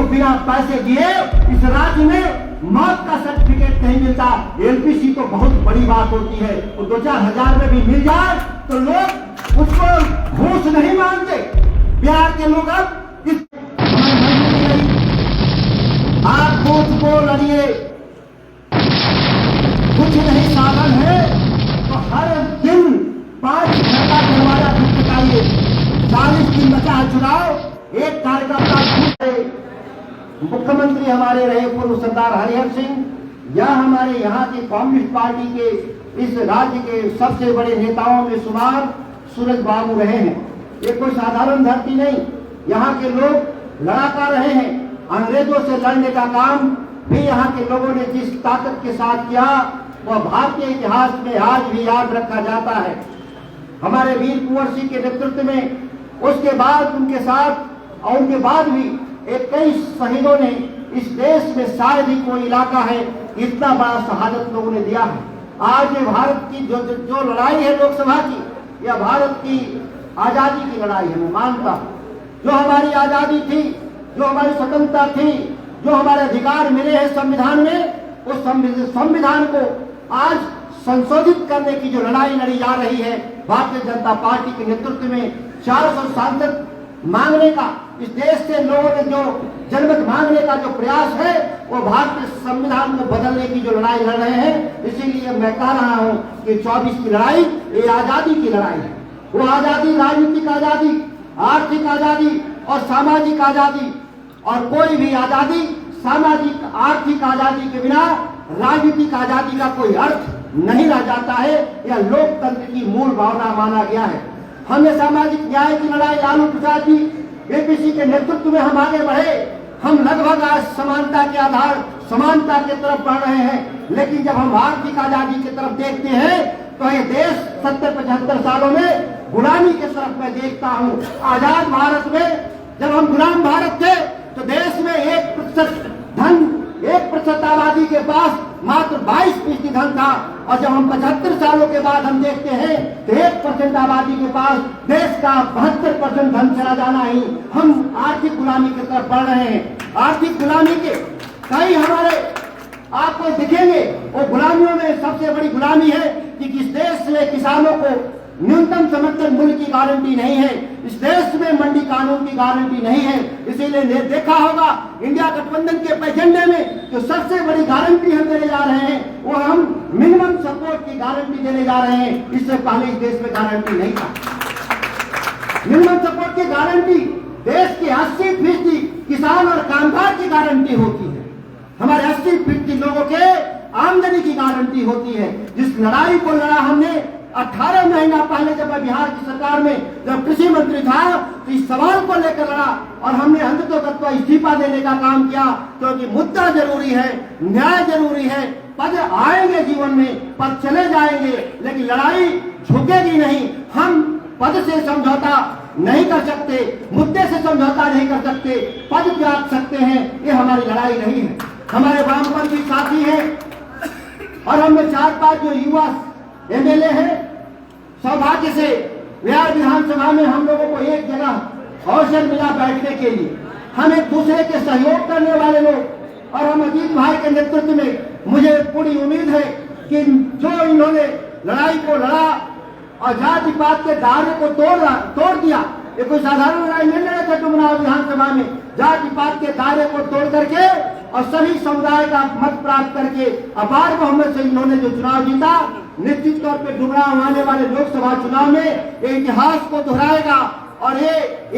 बिना पैसे दिए इस राज्य में मौत का सर्टिफिकेट नहीं मिलता। एलपीसी तो बहुत बड़ी बात होती है, वो 2-4 हजार में भी मिल जाए तो लोग उसको घूस नहीं मानते। बिहार के लोग अब इस आप वोट को लड़िए, कुछ नहीं साधन है तो हर दिन 5 घर का दरवाजा खटखटाइए। 40 दिन बचा है चुनाव, एक कार्यकर्ता मुख्यमंत्री हमारे रहे पूर्व सरदार हरिहर सिंह या हमारे यहाँ की कम्युनिस्ट पार्टी के इस राज्य के सबसे बड़े नेताओं में शुमार सूरज बाबू रहे हैं। ये कोई साधारण धरती नहीं, यहाँ के लोग लड़ाका रहे हैं। अंग्रेजों से लड़ने का काम भी यहाँ के लोगों ने जिस ताकत के साथ किया वह भारतीय इतिहास में आज भी याद रखा जाता है। हमारे वीर कुंवर सिंह के नेतृत्व में उसके बाद उनके साथ और उनके बाद भी 21 शहीदों ने इस देश में शायद ही कोई इलाका है इतना बड़ा शहादत लोगों ने दिया है। आज ये भारत की जो लड़ाई है लोकसभा की, यह भारत की आजादी की लड़ाई है। मैं मानता हूं जो हमारी आजादी थी, जो हमारी स्वतंत्रता थी, जो हमारे अधिकार मिले हैं संविधान में, उस संविधान को आज संशोधित करने की जो लड़ाई लड़ी जा रही है भारतीय जनता पार्टी के नेतृत्व में 400 सांसद मांगने का, इस देश से लोगों ने जो जनमत मांगने का जो प्रयास है वो भारतीय संविधान को बदलने की जो लड़ाई लड़ रहे हैं। इसीलिए मैं कह रहा हूं कि 24 की लड़ाई ये आजादी की लड़ाई है। वो आजादी राजनीतिक आजादी, आर्थिक आजादी और सामाजिक आजादी, और कोई भी आजादी सामाजिक आर्थिक आजादी के बिना राजनीतिक आजादी का कोई अर्थ नहीं रह जाता है। यह लोकतंत्र की मूल भावना माना गया है। हमने सामाजिक न्याय की लड़ाई लालू प्रसाद जी एपीसी के नेतृत्व में हम आगे बढ़े। हम लगभग आज समानता के आधार समानता की तरफ बढ़ रहे हैं, लेकिन जब हम आर्थिक आजादी की तरफ देखते हैं तो ये देश 70-75 सालों में गुलामी की तरफ मैं देखता हूँ। आजाद भारत में जब हम गुलाम भारत थे तो देश में 1% आबादी के पास मात्र 22% धन था, और जब हम 75 सालों के बाद हम देखते हैं तो 1% आबादी के पास देश का 72% धन चला जाना ही हम आर्थिक गुलामी की तरफ बढ़ रहे हैं। आर्थिक गुलामी के कई हमारे आपको दिखेंगे, वो गुलामियों में सबसे बड़ी गुलामी है कि इस देश में किसानों को न्यूनतम समर्थन मूल्य की गारंटी नहीं है, इस देश में मंडी कानून की गारंटी नहीं है। इसीलिए देखा होगा इंडिया गठबंधन के एजेंडे में जो सबसे बड़ी गारंटी हम देने जा रहे हैं वो हम मिनिमम सपोर्ट की गारंटी देने जा रहे हैं। इससे पहले इस देश में गारंटी नहीं था। मिनिमम सपोर्ट की गारंटी देश की 80% किसान और कामगार की गारंटी होती है। हमारे 80% लोगों के आमदनी की गारंटी होती है। जिस लड़ाई को लड़ा हमने 18 महीना पहले जब मैं बिहार की सरकार में जब कृषि मंत्री था तो इस सवाल को लेकर लड़ा, और हमने अंततः इस्तीफा देने का काम किया, क्योंकि मुद्दा जरूरी है, न्याय जरूरी है। पद आएंगे जीवन में, पद चले जाएंगे, लेकिन लड़ाई झुकेगी नहीं। हम पद से समझौता नहीं कर सकते, मुद्दे से समझौता नहीं कर सकते, पद त्याग सकते हैं, ये हमारी लड़ाई नहीं है। हमारे वामपंथी साथी हैं और हमने 4-5 जो युवा एमएलए है, सौभाग्य से बिहार विधानसभा में हम लोगों को एक जगह अवसर मिला बैठने के लिए। हम एक दूसरे के सहयोग करने वाले लोग, और हम अजीत भाई के नेतृत्व में मुझे पूरी उम्मीद है कि जो इन्होंने लड़ाई को लड़ा और जाति पात के दायरे को तोड़ दिया, ये कोई साधारण लड़ाई नहीं लड़े थे डुमरांव विधानसभा में। जाति पात के दायरे को तोड़ करके और सभी समुदाय का मत प्राप्त करके अपार बहुमत से इन्होंने जो चुनाव जीता, निश्चित तौर पे डुमरांव आने वाले लोकसभा चुनाव में इतिहास को दोहराएगा। और ये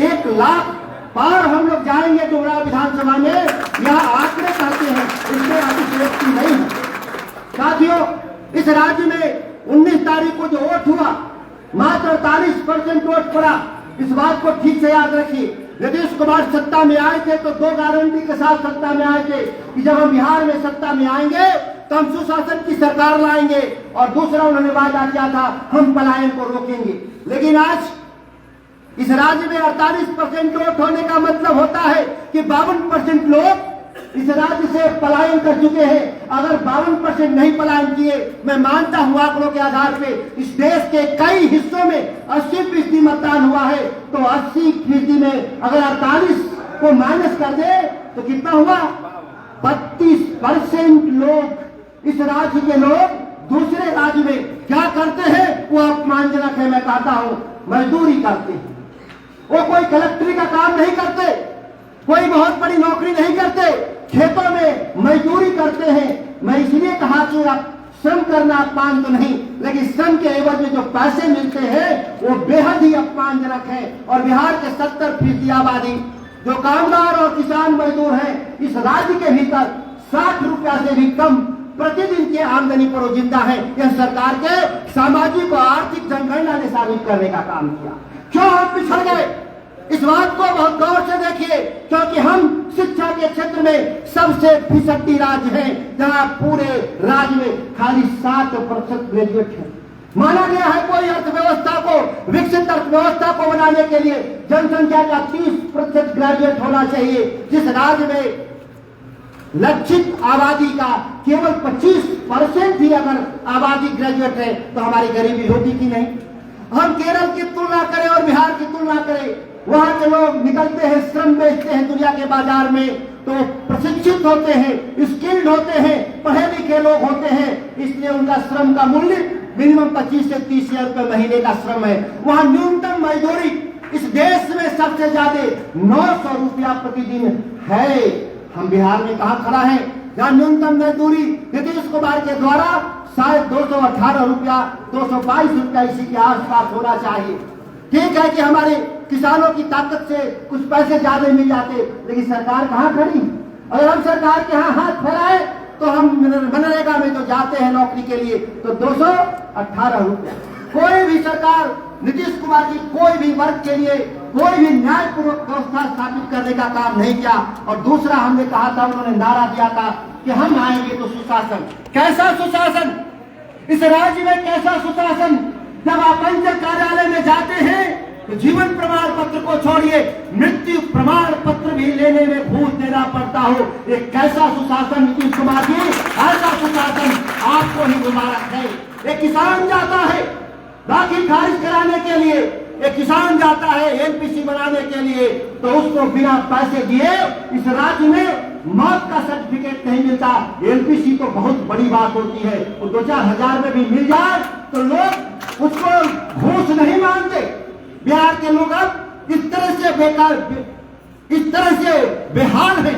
1 लाख पार हम लोग जाएंगे डुमरांव विधानसभा में, यह आंकड़े कहते हैं, इसमें अतिशयोक्ति नहीं है। साथियों, इस राज्य में 19 तारीख को जो वोट हुआ मात्र 48% वोट पड़ा। इस बात को ठीक से याद रखिए। नीतीश कुमार सत्ता में आए थे तो 2 गारंटी के साथ सत्ता में आए थे कि जब हम बिहार में सत्ता में आएंगे तो हम सुशासन की सरकार लाएंगे, और दूसरा उन्होंने वादा किया था हम पलायन को रोकेंगे। लेकिन आज इस राज्य में 48% वोट होने का मतलब होता है कि 52% लोग इस राज्य से पलायन कर चुके हैं। अगर 52% नहीं पलायन किए, मैं मानता हूं आंकड़ों के आधार पे इस देश के कई हिस्सों में 80% मतदान हुआ है, तो 80% में अगर 48 को माइनस कर दे तो कितना हुआ? 32% लोग, इस राज्य के लोग दूसरे राज्य में क्या करते हैं वो अपमानजनक है। मैं कहता हूं मजदूरी करते हैं, वो कोई कलेक्टरी का काम नहीं करते, कोई बहुत बड़ी नौकरी नहीं करते, खेतों में मजदूरी करते हैं। मैं इसलिए कहा कि आप श्रम करना अपमान तो नहीं, लेकिन श्रम के एवज में जो पैसे मिलते हैं वो बेहद ही अपमानजनक है। और बिहार के 70% आबादी जो कामगार और किसान मजदूर हैं, इस राज्य के भीतर 60 रुपया से भी कम प्रतिदिन की आमदनी पर वो जिंदा है। यह सरकार के सामाजिक और आर्थिक जनगणना ने साबित करने का काम किया। क्यों हम पिछड़ गए? इस बात को बहुत गौर से देखिए, क्योंकि हम शिक्षा के क्षेत्र में सबसे फिसड्डी राज्य है, जहां पूरे राज्य में खाली 7% ग्रेजुएट है। माना गया है कोई अर्थव्यवस्था को, विकसित अर्थव्यवस्था को बनाने के लिए जनसंख्या का 30% ग्रेजुएट होना चाहिए। जिस राज्य में लक्षित आबादी का केवल 25% ही अगर आबादी ग्रेजुएट है तो हमारी गरीबी होगी कि नहीं? हम केरल की तुलना करें और बिहार की तुलना करें, वहां के लोग निकलते हैं, श्रम बेचते हैं दुनिया के बाजार में, तो प्रशिक्षित होते हैं, स्किल्ड होते हैं, पढ़े लिखे लोग होते हैं, इसलिए उनका श्रम का मूल्य मिनिमम 25 से 30 हजार रुपए महीने का श्रम है। वहां न्यूनतम मजदूरी इस देश में सबसे ज्यादा 900 रुपया प्रतिदिन है। हम बिहार में कहां खड़ा है, जहां न्यूनतम मजदूरी नीतीश कुमार के द्वारा शायद 218 रुपया, 222 रुपया इसी के आसपास होना चाहिए। ठीक है कि हमारे किसानों की ताकत से कुछ पैसे ज्यादा मिल जाते, लेकिन सरकार कहां खड़ी? अगर हम सरकार के यहाँ हाथ फैलाए तो हम मनरेगा में तो जाते हैं नौकरी के लिए, तो 218 रुपया। कोई भी सरकार नीतीश कुमार की कोई भी वर्ग के लिए कोई भी न्यायपूर्वक व्यवस्था स्थापित करने का काम नहीं किया। और दूसरा हमने कहा था, उन्होंने नारा दिया था कि हम आएंगे तो सुशासन। कैसा सुशासन? इस राज्य में कैसा सुशासन? जब आप अंचल कार्यालय में जाते हैं तो जीवन प्रमाण पत्र को छोड़िए, मृत्यु प्रमाण पत्र भी लेने में घूस देना पड़ता हो। ये कैसा सुशासन नीतीश कुमार जी? ऐसा सुशासन आपको ही दोबारा है। एक किसान जाता है दाखिल खारिज कराने के लिए, एक किसान जाता है एलपीसी बनाने के लिए, तो उसको बिना पैसे दिए इस राज्य में मौत का सर्टिफिकेट नहीं मिलता। एलपीसी तो बहुत बड़ी बात होती है, वो 2-4 हजार में भी मिल जाए तो लोग उसको घूस नहीं मानते। बिहार के लोग अब इस तरह से बेकार, इस तरह से बेहाल है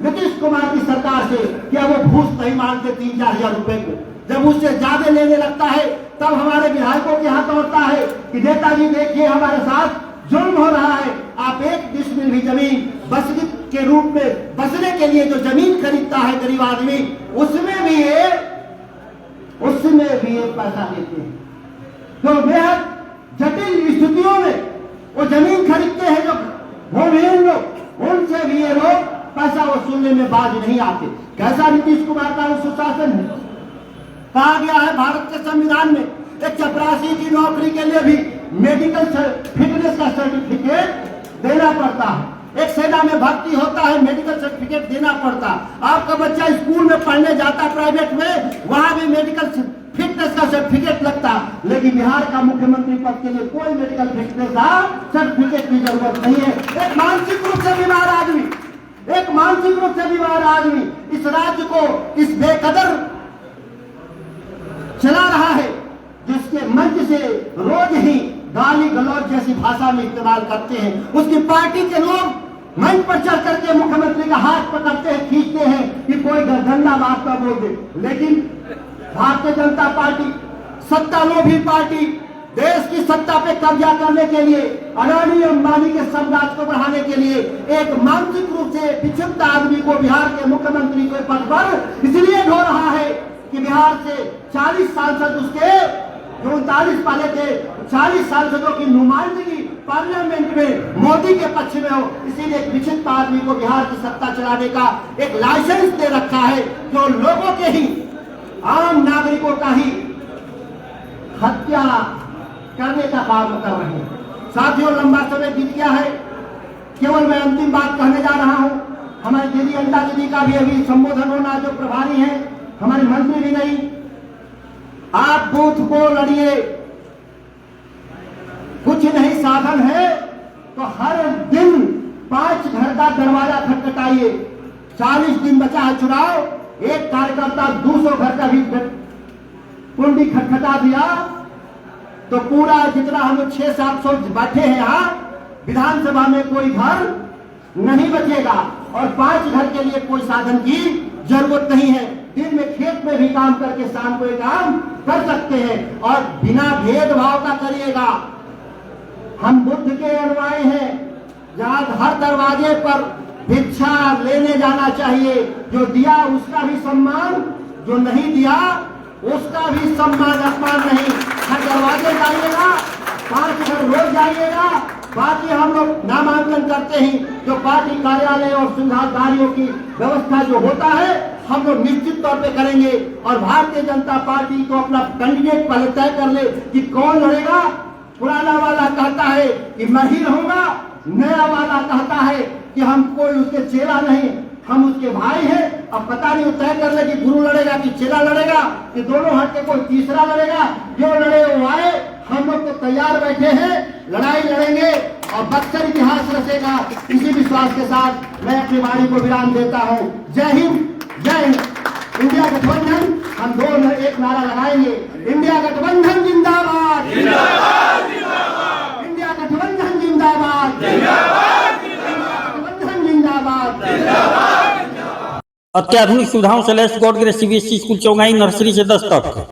नीतीश कुमार की सरकार से कि अब वो घूस नहीं मानते 3-4 हजार रुपए को। जब उससे ज्यादा लेने लगता है तब हमारे विधायकों के हाथ दौड़ता है कि नेताजी देखिए हमारे साथ जुल्म हो रहा है। आप 1 डिसमिल भी जमीन बसने के रूप में बसने के लिए जो जमीन खरीदता है गरीब आदमी, उसमें भी ये पैसा देते हैं। तो बेहद जटिल स्थितियों में वो जमीन खरीदते हैं जो भूमिहीन लोग, उनसे भी ये लोग पैसा वसूलने में बाज नहीं आते। कैसा नीतीश कुमार का सुशासन है? कहा गया है भारत के संविधान में एक चपरासी की नौकरी के लिए भी मेडिकल फिटनेस का सर्टिफिकेट देना पड़ता है। एक सेना में भर्ती होता है, मेडिकल सर्टिफिकेट देना पड़ता। आपका बच्चा स्कूल में पढ़ने जाता प्राइवेट में, वहां भी मेडिकल फिटनेस का सर्टिफिकेट लगता। लेकिन बिहार का मुख्यमंत्री पद के लिए कोई मेडिकल फिटनेस का सर्टिफिकेट की जरूरत नहीं है। एक मानसिक रूप से बीमार आदमी, एक मानसिक रूप से बीमार आदमी इस राज्य को इस बेकदर चला रहा है, जिसके मंच से रोज ही गाली गलौज जैसी भाषा में इस्तेमाल करते हैं। उसकी पार्टी के लोग मंच पर चढ़ करके मुख्यमंत्री का हाथ पकड़ते हैं, खींचते हैं कि कोई गंदा बात का बोल दे। लेकिन भारतीय जनता पार्टी सत्तालोभी पार्टी देश की सत्ता पे कब्जा करने के लिए, अडानी अंबानी के साम्राज्य को बढ़ाने के लिए एक मानसिक रूप से पिछड़ता आदमी को बिहार के मुख्यमंत्री के पद पर इसलिए ढो रहा है कि बिहार से 40 सांसद उसके जो 39 पाले थे, 40 सांसदों की नुमाइंदगी पार्लियामेंट में मोदी के पक्ष में हो, इसीलिए एक विचित्र आदमी को बिहार की सत्ता चलाने का एक लाइसेंस दे रखा है, जो लोगों के ही, आम नागरिकों का ही हत्या करने का काम कर रहे हैं। साथियों, लंबा समय बीत गया है, केवल मैं अंतिम बात कहने जा रहा हूं। हमारी दीदी अनिता दीदी का भी अभी संबोधन होना, जो प्रभारी है, हमारे मंत्री भी नहीं। आप बूथ को लड़िए, कुछ नहीं साधन है तो हर दिन 5 घर का दरवाजा खटखटाइए, 40 दिन बचा है चुनाव, एक कार्यकर्ता 200 घर का भी कुंडी खटखटा दिया तो पूरा जितना हम लोग 600-700 बैठे हैं यहाँ विधानसभा में कोई घर नहीं बचेगा और 5 घर के लिए कोई साधन की जरूरत नहीं है। दिन में खेत में भी काम करके शाम को ये काम कर सकते हैं और बिना भेदभाव का करिएगा। हम बुद्ध के अनुयायी हैं, जहां हर दरवाजे पर भिक्षा लेने जाना चाहिए, जो दिया उसका भी सम्मान, जो नहीं दिया उसका भी सम्मान अपमान नहीं। हर दरवाजे जाइएगा, 5 घर रोज जाइएगा। बाकी हम लोग नामांकन करते हैं, जो पार्टी कार्यालय और सुविधाकारियों की व्यवस्था जो होता है हम लोग निश्चित तौर पे करेंगे और भारतीय जनता पार्टी को अपना कैंडिडेट पहले तय कर ले कि कौन लड़ेगा। पुराना वाला कहता है कि मैं ही रहूंगा, नया वाला कहता है कि हम कोई उसके चेला नहीं, हम उसके भाई हैं। अब पता नहीं तय कर ले कि गुरु लड़ेगा कि चेला लड़ेगा कि दोनों हट के कोई तीसरा लड़ेगा। जो लड़े वो आए, हम लोग तो तैयार बैठे हैं, लड़ाई लड़ेंगे और बक्सर इतिहास रचेगा। इसी विश्वास के साथ मैं अपनी वाणी को विराम देता हूँ। जय हिंद, जय हिंद। इंडिया गठबंधन, हम दो एक नारा लगाएंगे, इंडिया गठबंधन जिंदाबाद, इंडिया गठबंधन जिंदाबाद, गठबंधन जिंदाबाद। अत्याधुनिक सुविधाओं से लैस God grace CBSE school Chaugai nursery से 10 तक।